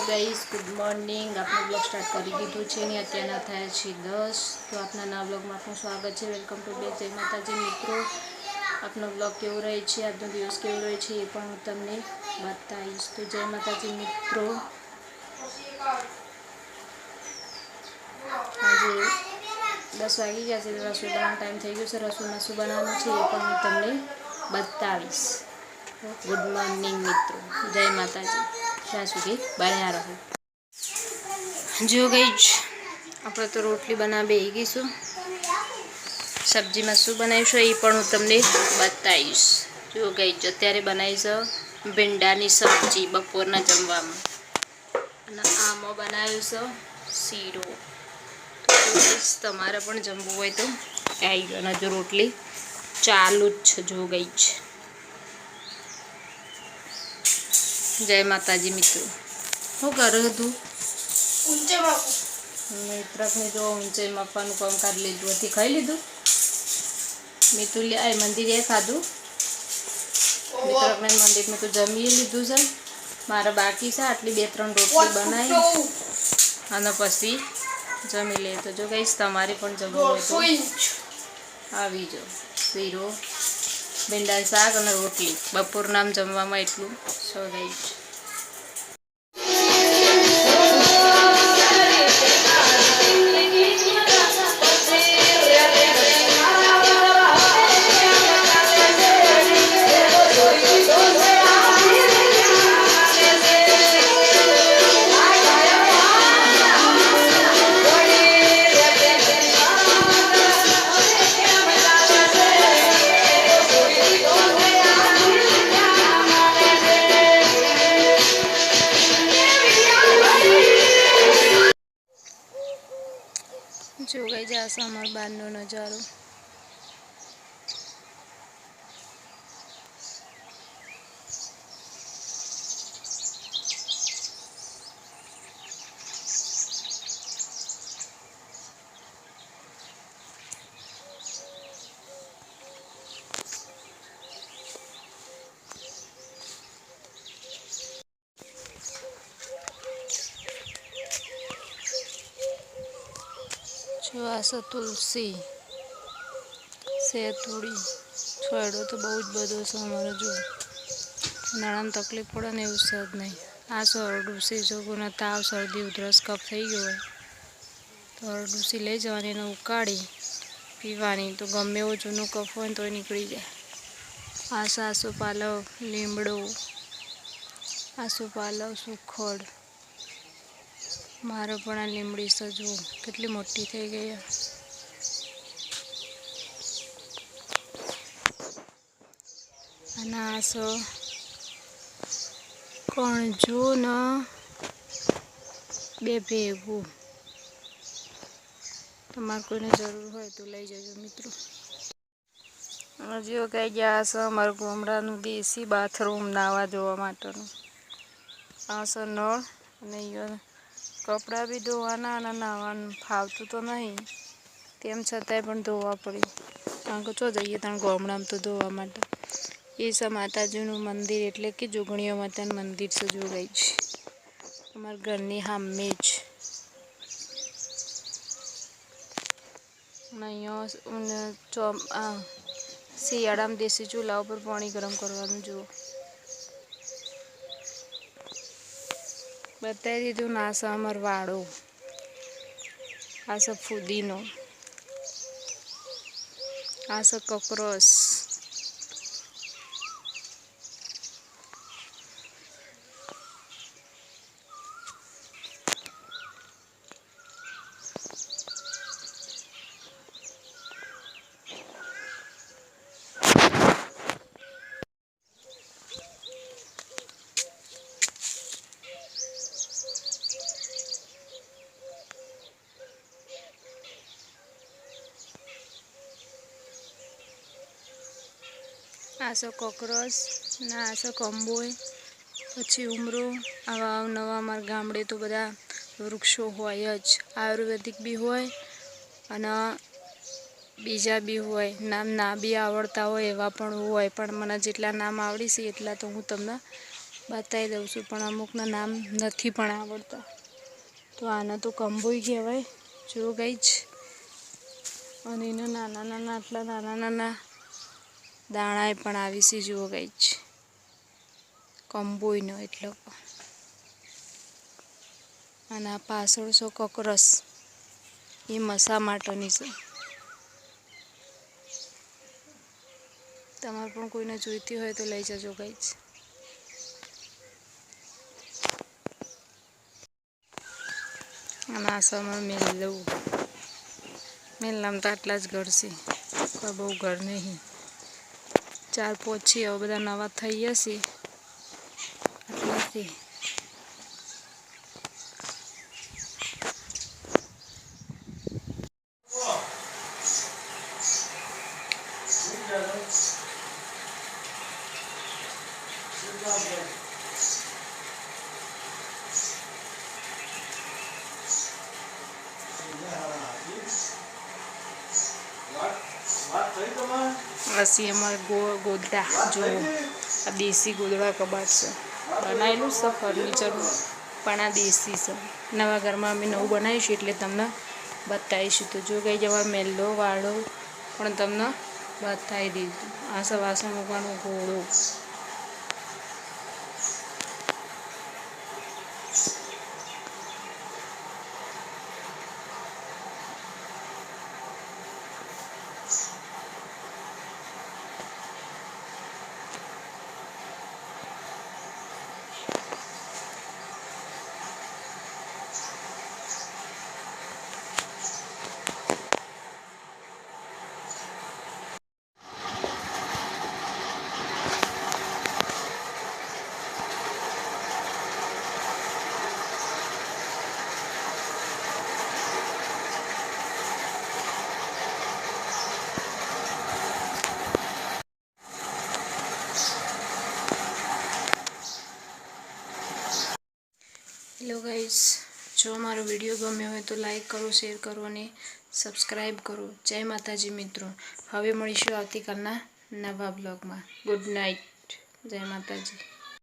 Guys good morning. આપણે blog start કરી દીધું છે ને અત્યારના થયા છે 10। તો આપના નવા બ્લોગમાં આપનું સ્વાગત છે। Welcome to back. જય માતાજી મિત્રો। આપનો બ્લોગ કેવો રહે છે, આજનો દિવસ કેવો રહે છે એ પણ હું તમને બતાવીશ। તો જય માતાજી મિત્રો। આજે 10 વાગી ગયા છે, રસોઈ બનાવવાનો ટાઈમ થઈ ગયો છે। રસોઈમાં શું બનાવવાનું છે એ પણ હું તમને બતાવીશ। ગુડ મોર્નિંગ મિત્રો, જય માતાજી। ત્યાં સુધી બન્યા રહો। જો ગઈ આપણે તો રોટલી બનાવી બેસીશું। સબ્જીમાં શું બનાવીશું એ પણ હું તમને બતાવીશ। જો ગઈ અત્યારે બનાવીશ ભીંડાની સબ્જી બપોરના જમવામાં, અને આમાં બનાવ્યું છે શીરો। તમારે પણ જમવું હોય તો આવી ગયો। અને જો રોટલી ચાલુ જ છે। જો ગઈ છે। જય માતાજી મિત્રો। શું કરું તું? ઊંચે માપું મિત્રકને જો ઊંચે માપવાનું કામ કરી લીધું હતી। ખાઈ લીધું મિતુલ આ મંદિરે ખાધું। મિત્રકને મંદિર મેં તો જમી લીધું છે। મારે બાકી છે આટલી 2-3 રોટલી બનાવી અને પછી જમી લે। તો જો કઈશ તમારે પણ જમવું હોય તો આવી જાઓ। શીરો, ભીંડા શાક અને રોટલી બપોરના જમવામાં એટલું સગાઈ છે। જો ગઈ જશે અમારા બહારનો નજારો। જો આ છે તુલસી, સેતુડી, છોડો તો બહુ જ બધો છે અમારે। જો ઉનાળામાં તકલીફ પડે ને એવું છે જ નહીં। આ છે અરડુસી। જો કોઈને તાવ, શરદી, ઉધરસ, કફ થઈ ગયો હોય તો અરડુસી લઈ જવાની, એને ઉકાળી પીવાની, તો ગમે એવો જૂનો કફ હોય ને તોય નીકળી જાય। આ છે આસોપાલવ, લીમડો, આસોપાલવ, સુખડ। મારે પણ આ લીમડી છે, જો કેટલી મોટી થઈ ગઈ। અને આ છે કણજો ને 2 ભેગું। તમારે કોઈને જરૂર હોય તો લઈ જજો મિત્રો। હજુ કઈ ગયા છે અમારું ગામડાનું દેશી બાથરૂમ નાવા ધોવા માટેનું। આ છે નળ, અને અહીંયા કપડાં બી ધોવાના અને નાવાનું ફાવતું તો નહીં, તેમ છતાંય પણ ધોવા પડે। કારણ કે ચો જઈએ ત્યાં ગામડામાં તો ધોવા માટે। એ છે માતાજીનું મંદિર, એટલે કે જોગણીઓ માતાનું મંદિર છે। જો ગઈ છે અમારા ઘરની સામે જ। અહીંયા શિયાળામાં દેશી ચૂલા ઉપર પાણી ગરમ કરવાનું। જુઓ બતાવી દીધું। ના છે અમારો વાળો, આ છે ફુદીનો, આ છે કકરોસ, આ છે કોકરોચ, ના આ છે કંબોય, પછી ઉમરો। આવા નવા અમારા ગામડે તો બધા વૃક્ષો હોય જ। આયુર્વેદિક બી હોય અને બીજા બી હોય। નામ ના બી આવડતા હોય એવા પણ હોય, પણ મને જેટલા નામ આવડી છે એટલા તો હું તમને બતાવી દઉં છું, પણ અમુકના નામ નથી પણ આવડતા. તો આને તો કંબોઈ કહેવાય. જો ગાઈસ, અને એના નાના નાના આટલા નાના નાના દાણા પણ આવી છે. જુઓ ગાઈસ, કંબોઈનો એટલો. અને આ પાછળ છો કોકરસ, એ મસા માટેની છે. તમારે પણ કોઈને જોઈતી હોય તો લઈ જજો ગાઈસ. અને આ સમય મેલનામાં તો આટલા જ ઘર છે, કોઈ બહુ ઘર નહીં. 4-5 છે, હવે બધા નવા થઈ જશે એટલાથી. પછી અમારે ગોદડા જો આ દેશી ગોદડા કબાટ છે. બનાવેલું છે ફર્નિચરનું, પણ આ દેશી છે. નવા ઘરમાં અમે નવું બનાવીશું એટલે તમને બતાવીશું. તો જો ગઈ જવા મેલ્લો વાળો પણ તમને બતાવી દીધું. આ વાસણ મૂકવાનો ઘોડો. હેલો ગાઈસ, જો મારો વિડીયો ગમ્યો હોય તો લાઈક કરો, શેર કરો અને સબસ્ક્રાઈબ કરો. જય માતાજી મિત્રો. હવે મળીશું આવતીકાલના નવા બ્લોગમાં. Good night. જય માતાજી.